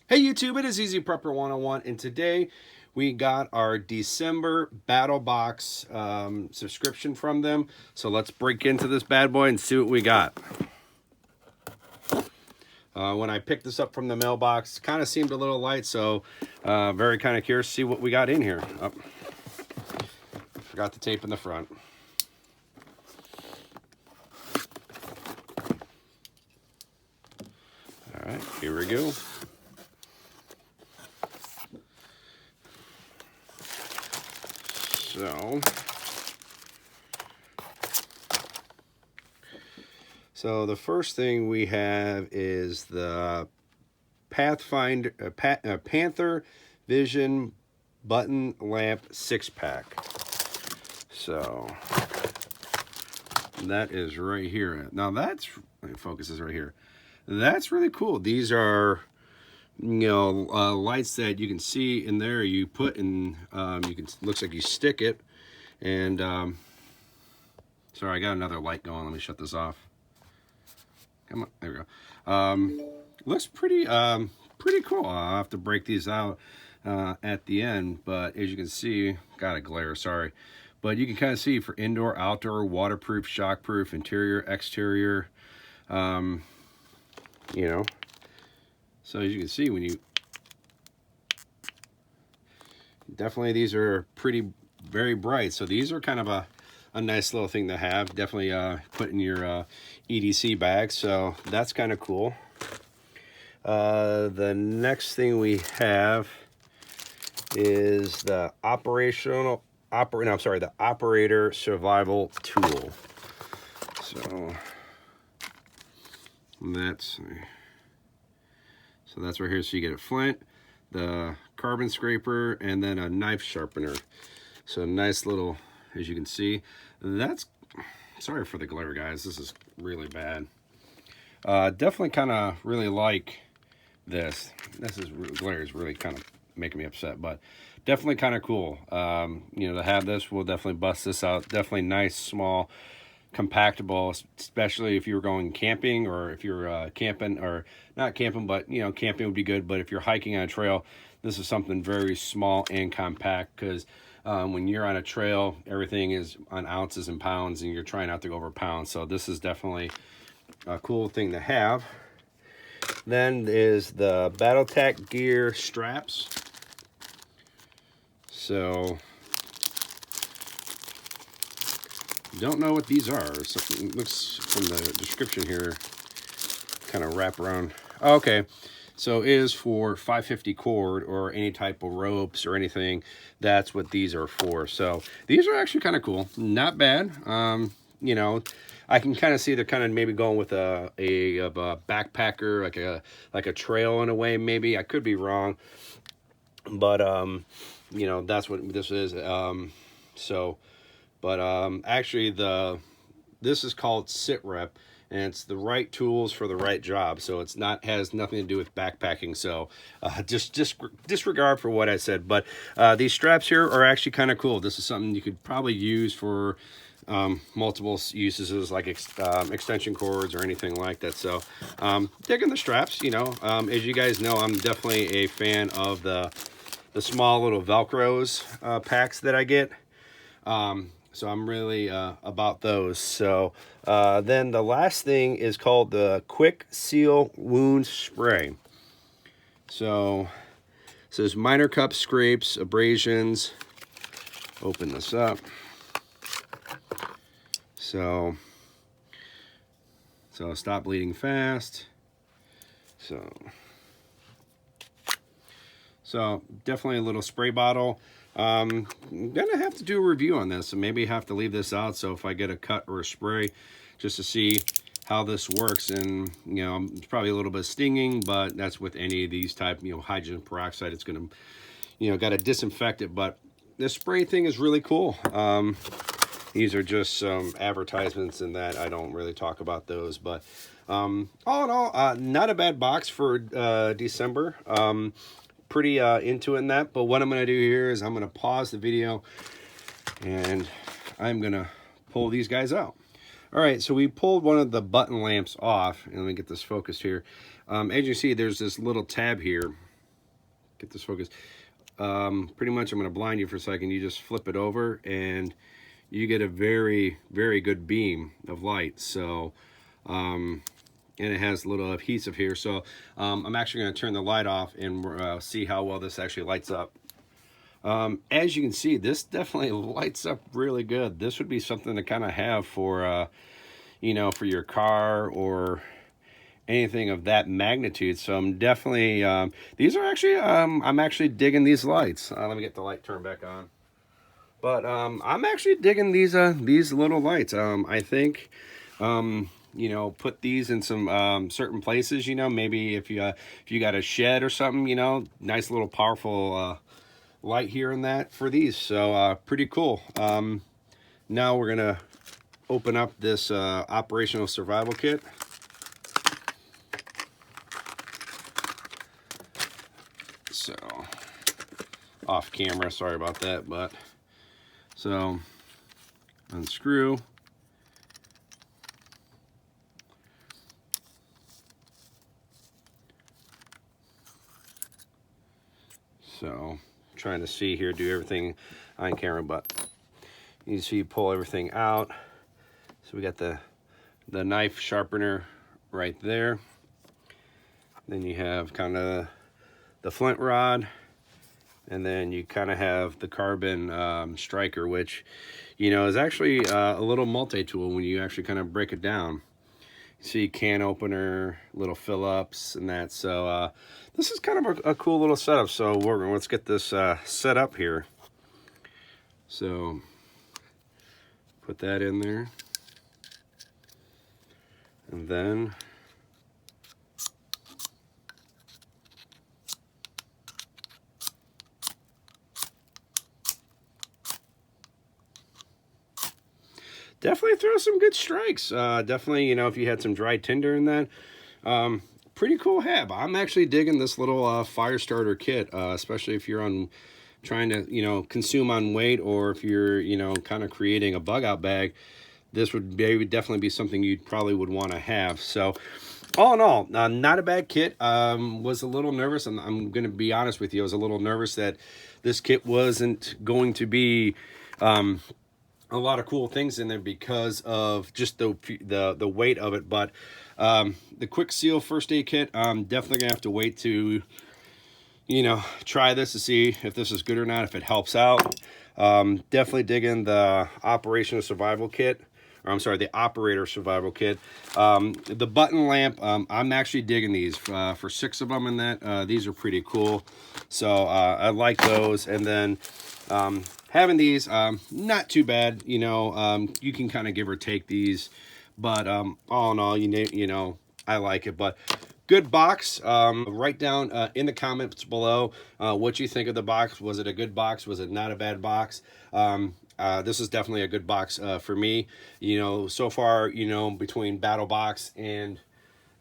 Hey YouTube, it is Easy Prepper 101, and today we got our December BattlBox subscription from them. So let's break into this bad boy and see what we got. When I picked this up from the mailbox, kind of seemed a little light, so very kind of curious to see what we got in here. Oh, forgot the tape in the front. All right, here we go. So the first thing we have is the Pathfinder Panther Vision button lamp 6-pack. So that is right here. Now that's, let me focus this right here. That's really cool. These are, lights that you can see in there. You put in, looks like you stick it, and sorry, I got another light going. Let me shut this off. Come on, there we go. Looks pretty cool. I'll have to break these out at the end, but as you can see, got a glare, sorry. But you can kind of see for indoor, outdoor, waterproof, shockproof, interior, exterior, So as you can see, when you, definitely these are very bright. So these are kind of a nice little thing to have. Definitely put in your EDC bag. So that's kind of cool. The next thing we have is the the operator survival tool. So that's right here. So you get a flint, the carbon scraper, and then a knife sharpener. So nice little, as you can see, that's, sorry for the glare, guys. This is really bad. Definitely kind of really like this. Glare is really kind of making me upset, but definitely kind of cool. To have this, we'll definitely bust this out. Definitely nice, small, compactable, especially if you were going camping, or if you're camping, or not camping, but camping would be good. But if you're hiking on a trail, this is something very small and compact, because when you're on a trail, everything is on ounces and pounds, and you're trying not to go over pounds. So this is definitely a cool thing to have. Then is the BattleTech gear straps. So don't know what these are. Something looks from the description here, kind of wrap around. Oh, okay, so it is for 550 cord or any type of ropes or anything. That's what these are for. So these are actually kind of cool, not bad. I can kind of see they're kind of maybe going with a backpacker, like a trail in a way. Maybe I could be wrong, but that's what this is. Actually this is called sit rep, and it's the right tools for the right job. So it's has nothing to do with backpacking. So just disregard for what I said. But these straps here are actually kind of cool. This is something you could probably use for multiple uses, like extension cords or anything like that. So digging the straps. As you guys know, I'm definitely a fan of the small little Velcros packs that I get. So I'm really about those. So then the last thing is called the Quick Seal Wound Spray. So it says minor cup scrapes, abrasions. Open this up. So stop bleeding fast. So definitely a little spray bottle. I'm gonna have to do a review on this, and maybe have to leave this out, so if I get a cut or a spray, just to see how this works. And it's probably a little bit stinging, but that's with any of these type, hydrogen peroxide, it's gonna, got to disinfect it. But this spray thing is really cool. These are just some advertisements, and that I don't really talk about those. But all in all, not a bad box for December. Pretty into in that. But what I'm going to do here is I'm going to pause the video, and I'm going to pull these guys out. All right, so we pulled one of the button lamps off, and let me get this focused here. As you see, there's this little tab here, get this focused. Pretty much I'm going to blind you for a second. You just flip it over and you get a very, very good beam of light. So, and it has a little adhesive here. So I'm actually going to turn the light off and see how well this actually lights up. As you can see, this definitely lights up really good. This would be something to kind of have for, you know, for your car or anything of that magnitude. So I'm definitely, these are actually, I'm actually digging these lights. Let me get the light turned back on. But I'm actually digging these little lights. I think, you know, put these in some certain places, you know, maybe if you got a shed or something, you know, nice little powerful light here and that for these. So pretty cool. Now we're gonna open up this operational survival kit. So off camera, sorry about that, but so unscrew. So trying to see here, do everything on camera, but you see you pull everything out. So we got the knife sharpener right there. Then you have kind of the flint rod, and then you kind of have the carbon striker, which, you know, is actually a little multi-tool when you actually kind of break it down. You see can opener, little fill-ups and that. So this is kind of a cool little setup. So let's get this set up here. So put that in there, and then definitely throw some good strikes. Definitely, you know, if you had some dry tinder in that, pretty cool hab. I'm actually digging this little fire starter kit, especially if you're on trying to, you know, consume on weight, or if you're, you know, kind of creating a bug out bag. This would definitely be something you probably would want to have. So all in all, not a bad kit. Was a little nervous, and I'm going to be honest with you, I was a little nervous that this kit wasn't going to be a lot of cool things in there because of just the weight of it. But the quick seal first aid kit, I'm definitely gonna have to wait to, you know, try this to see if this is good or not, if it helps out. Definitely digging the operational survival kit, or I'm sorry, the operator survival kit. The button lamp, I'm actually digging these for 6 of them in that. These are pretty cool, so I like those. And then having these, not too bad, you know. You can kind of give or take these, but all in all, you know, I like it. But good box. Write down in the comments below what you think of the box. Was it a good box? Was it not a bad box? This is definitely a good box for me. You know, so far, you know, between BattlBox and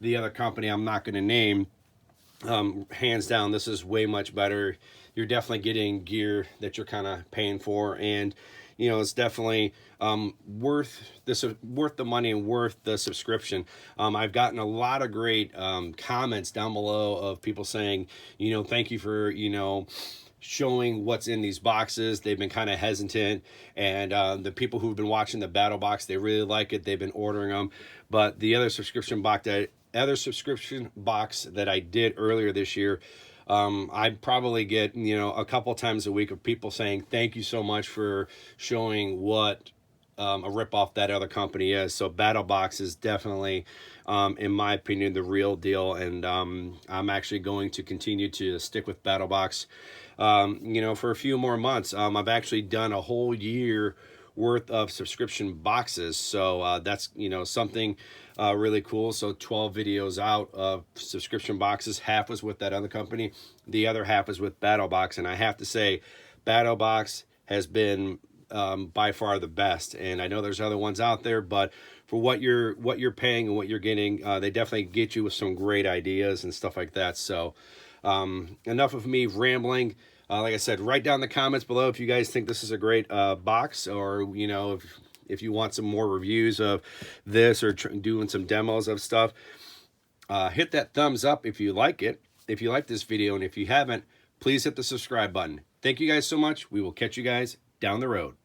the other company I'm not going to name, hands down, this is way much better. You're definitely getting gear that you're kind of paying for, and you know, it's definitely worth the money and worth the subscription. I've gotten a lot of great comments down below of people saying, you know, thank you for, you know, showing what's in these boxes. They've been kind of hesitant, and the people who've been watching the BattlBox, they really like it. They've been ordering them. But the other subscription box that I did earlier this year, I probably get, you know, a couple times a week of people saying thank you so much for showing what a ripoff that other company is. So BattlBox is definitely, in my opinion, the real deal, and I'm actually going to continue to stick with BattlBox, you know, for a few more months. I've actually done a whole year worth of subscription boxes, so that's, you know, something really cool. So 12 videos out of subscription boxes. Half was with that other company, the other half is with BattlBox, and I have to say BattlBox has been by far the best. And I know there's other ones out there, but for what you're paying and what you're getting, they definitely get you with some great ideas and stuff like that. So enough of me rambling. Like I said, write down in the comments below if you guys think this is a great box, or, you know, if you want some more reviews of this, or doing some demos of stuff. Hit that thumbs up if you like it, if you like this video, and if you haven't, please hit the subscribe button. Thank you guys so much. We will catch you guys down the road.